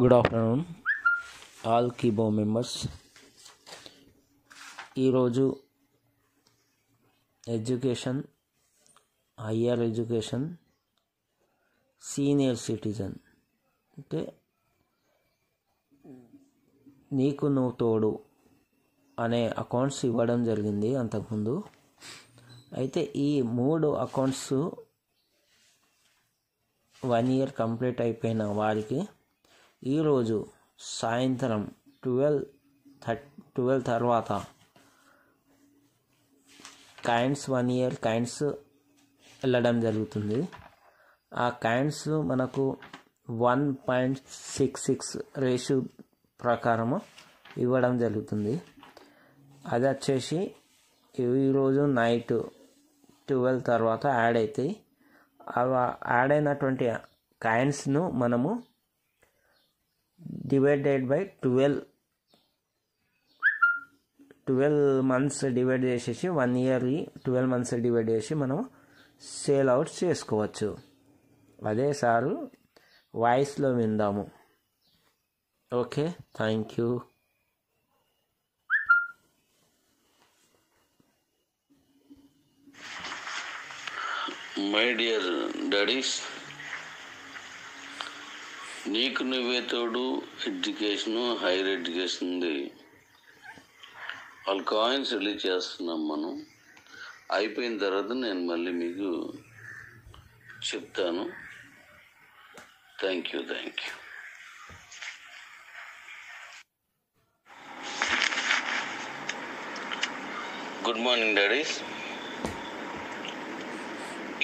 Good afternoon all కీబో members. ఈరోజు education, higher education, senior citizen అంటే నీకు నువ్వు తోడు అనే అకౌంట్స్ ఇవ్వడం జరిగింది అంతకుముందు. అయితే ఈ 3 అకౌంట్స్ 1 ఇయర్ కంప్లీట్ అయిపోయిన వారికి ఈరోజు సాయంత్రం 12 తర్వాత కాయిన్స్ 1 ఇయర్ కాయిన్స్ వెళ్ళడం జరుగుతుంది. ఆ కాయిన్స్ మనకు 1.66 రేషియో ప్రకారము ఇవ్వడం జరుగుతుంది. అది వచ్చేసి ఈరోజు నైట్ 12 తర్వాత యాడ్ అవుతాయి. యాడ్ అయినటువంటి కాయిన్స్ను మనము డివైడెడ్ బై 12 మంత్స్ డివైడ్ చేసేసి 1 ఇయర్కి 12 మంత్స్ డివైడ్ చేసి మనం సేల్ అవుట్ చేసుకోవచ్చు. అదే సారు వాయిస్లో విందాము. Okay, thank you. My dear daddy's, నీకు నువ్వే తోడు ఎడ్యుకేషను, హైయర్ ఎడ్యుకేషన్ది వాళ్ళ కాయిన్స్ రిలీజ్ చేస్తున్నాం మనం. అయిపోయిన తర్వాత నేను మళ్ళీ మీకు చెప్తాను. Thank you. Good morning daddy's.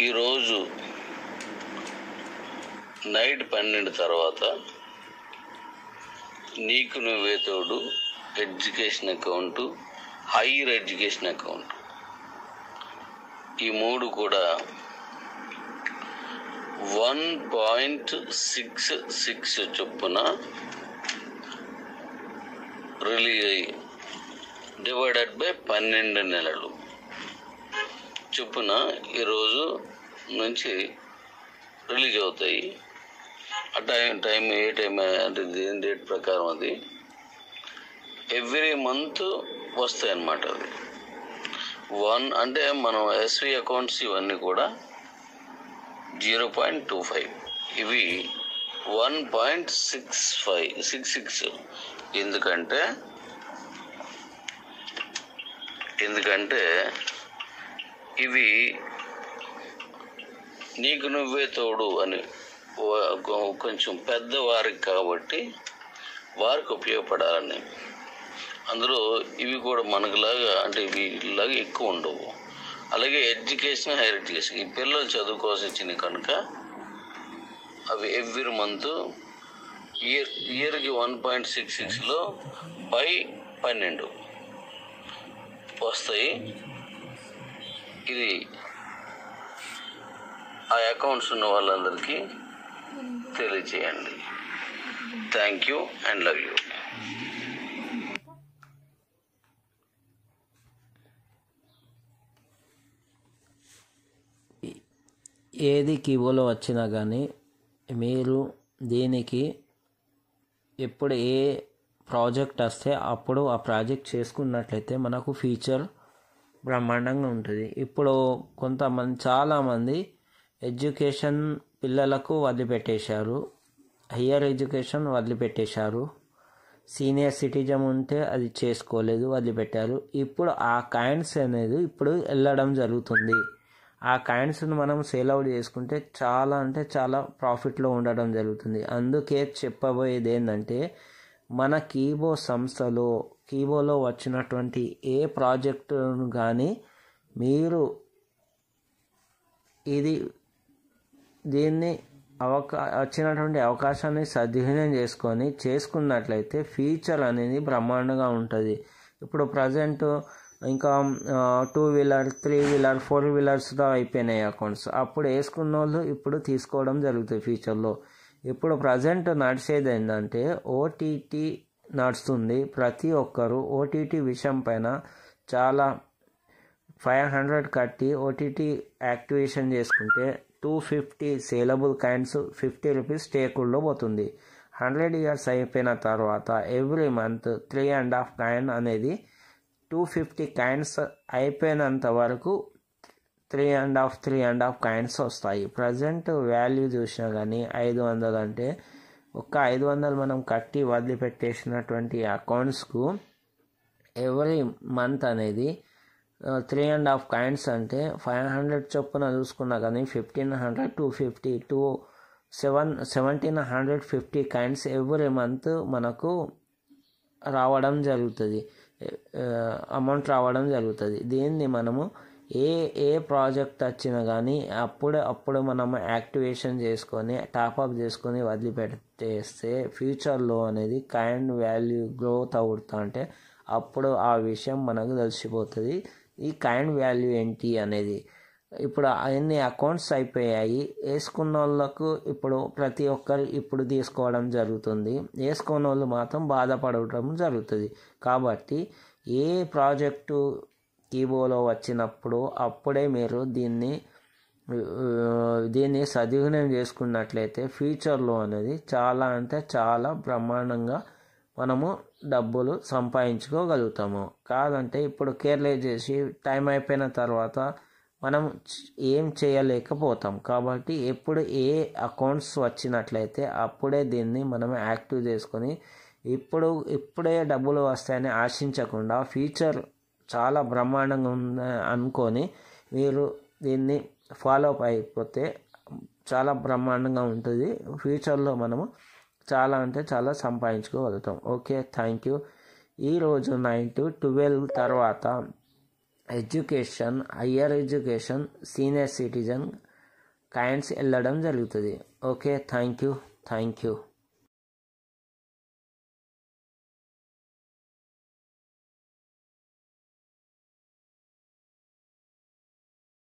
ఈరోజు నైట్ 12 తర్వాత నీకు నువ్వే తోడు education account, higher education account, ఈ 3 కూడా 1.66 చొప్పున రిలీజ్ అయ్యి డివైడెడ్ బై 12 నెలలు చొప్పున ఈరోజు నుంచి రిలీజ్ అవుతాయి. ఆ టైం ఏ టైం అంటే దేని డేట్ ప్రకారం అది ఎవ్రీ మంత్ వస్తాయి అన్నమాట. అది 1 అంటే మనం ఎస్వి అకౌంట్స్ ఇవన్నీ కూడా 0.25, ఇవి 1.66. ఎందుకంటే ఇవి నీకు నువ్వే తోడు అని కొంచెం పెద్దవారికి కాబట్టి వారికి ఉపయోగపడాలని. అందులో ఇవి కూడా మనకులాగా అంటే వీటిలాగా ఎక్కువ ఉండవు. అలాగే ఎడ్యుకేషన్, హైయర్ ఎడ్యుకేషన్ ఈ పిల్లలు చదువు కోసం ఇచ్చినవి కనుక అవి ఎవ్రీ మంత్ ఇయర్కి 1.66లో బై 12 వస్తాయి. ఇది ఆ అకౌంట్స్ ఉన్న వాళ్ళందరికీ తెలియచేయండి. Thank you and love you. ఏది కీబోలో వచ్చినా కానీ మీరు దీనికి ఎప్పుడు ఏ ప్రాజెక్ట్ వస్తే అప్పుడు ఆ ప్రాజెక్ట్ చేసుకున్నట్లయితే మనకు ఫ్యూచర్ బ్రహ్మాండంగా ఉంటుంది. ఇప్పుడు చాలామంది ఎడ్యుకేషన్ పిల్లలకు వదిలిపెట్టేశారు, హయ్యర్ ఎడ్యుకేషన్ వదిలిపెట్టేశారు, సీనియర్ సిటిజన్ ఉంటే అది చేసుకోలేదు, వదిలిపెట్టారు. ఇప్పుడు ఆ కాయిన్స్ అనేది ఇప్పుడు వెళ్ళడం జరుగుతుంది. ఆ కాయిన్స్ను మనం సేల్ అవుట్ చేసుకుంటే చాలా అంటే చాలా ప్రాఫిట్లో ఉండడం జరుగుతుంది. అందుకే చెప్పబోయేది ఏంటంటే మన కీబో సంస్థలో కీబోలో వచ్చినటువంటి ఏ ప్రాజెక్టును కానీ మీరు దీన్ని వచ్చినటువంటి అవకాశాన్ని సద్వినియోగం చేసుకున్నట్లయితే ఫ్యూచర్ అనేది బ్రహ్మాండంగా ఉంటుంది. ఇప్పుడు ప్రజెంట్ ఇంకా 2 వీలర్, 3 వీలర్, 4 వీలర్స్లో అయిపోయినాయి అకౌంట్స్. అప్పుడు వేసుకున్న వాళ్ళు ఇప్పుడు తీసుకోవడం జరుగుతుంది ఫ్యూచర్లో. ఇప్పుడు ప్రజెంట్ నడిచేది ఏంటంటే ఓటీటీ నడుస్తుంది. ప్రతి ఒక్కరూ ఓటీటీ విషయం పైన చాలా 500 కట్టి ఓటీటీ యాక్టివేషన్ చేసుకుంటే 250 సేలబుల్ కాయిన్స్ 50 రూపీస్ టేకుల్లో పోతుంది. 100 years అయిపోయిన తర్వాత ఎవ్రీ మంత్ 3.5 కాయిన్ అనేది 250 కాయిన్స్ అయిపోయినంత వరకు 3.5 కాయిన్స్ వస్తాయి. ప్రజెంట్ వాల్యూ చూసినా కానీ 500 అంటే ఒక్క 500 మనం కట్టి వదిలిపెట్టేసినటువంటి అకౌంట్స్కు ఎవ్రీ మంత్ అనేది 3.5 కాయిన్స్ అంటే 500 చొప్పున చూసుకున్నా కానీ 1500, 250, 1750 కాయిన్స్ ఎవ్రీ మంత్ మనకు రావడం జరుగుతుంది, అమౌంట్ రావడం జరుగుతుంది. దీన్ని మనము ఏ ప్రాజెక్ట్ వచ్చినా కానీ అప్పుడు మనం యాక్టివేషన్ చేసుకొని టాప్అప్ చేసుకొని వదిలిపెట్టేస్తే ఫ్యూచర్లో అనేది కాయిన్ వాల్యూ గ్రోత్ అవుతా అంటే అప్పుడు ఆ విషయం మనకు తెలిసిపోతుంది ఈ కాయిన్ వాల్యూ ఏంటి అనేది. ఇప్పుడు అన్ని అకౌంట్స్ అయిపోయాయి, వేసుకున్న వాళ్ళకు ఇప్పుడు ప్రతి ఒక్కరు ఇప్పుడు తీసుకోవడం జరుగుతుంది, వేసుకున్న వాళ్ళు మాత్రం బాధపడటం జరుగుతుంది. కాబట్టి ఏ ప్రాజెక్టు కీబోలో వచ్చినప్పుడు అప్పుడే మీరు దీన్ని సద్వినియోగం చేసుకున్నట్లయితే ఫ్యూచర్లో అనేది చాలా అంటే చాలా బ్రహ్మాండంగా మనము డబ్బులు సంపాదించుకోగలుగుతాము. కాదంటే ఇప్పుడు కేర్లెస్ చేసి టైం అయిపోయిన తర్వాత మనం ఏం చేయలేకపోతాం. కాబట్టి ఎప్పుడు ఏ అకౌంట్స్ వచ్చినట్లయితే అప్పుడే దీన్ని మనం యాక్టివ్ చేసుకొని ఇప్పుడే డబ్బులు వస్తాయని ఆశించకుండా ఫ్యూచర్ చాలా బ్రహ్మాండంగా ఉందని అనుకొని మీరు దీన్ని ఫాలో అప్ అయిపోతే చాలా బ్రహ్మాండంగా ఉంటుంది. ఫ్యూచర్లో మనము చాలా అంటే చాలా సంపాదించుకోగలుగుతాం. Okay, thank you. ఈరోజు 9 to 12 తర్వాత education, higher education, senior citizen coins వెళ్ళడం జరుగుతుంది. Okay, thank you.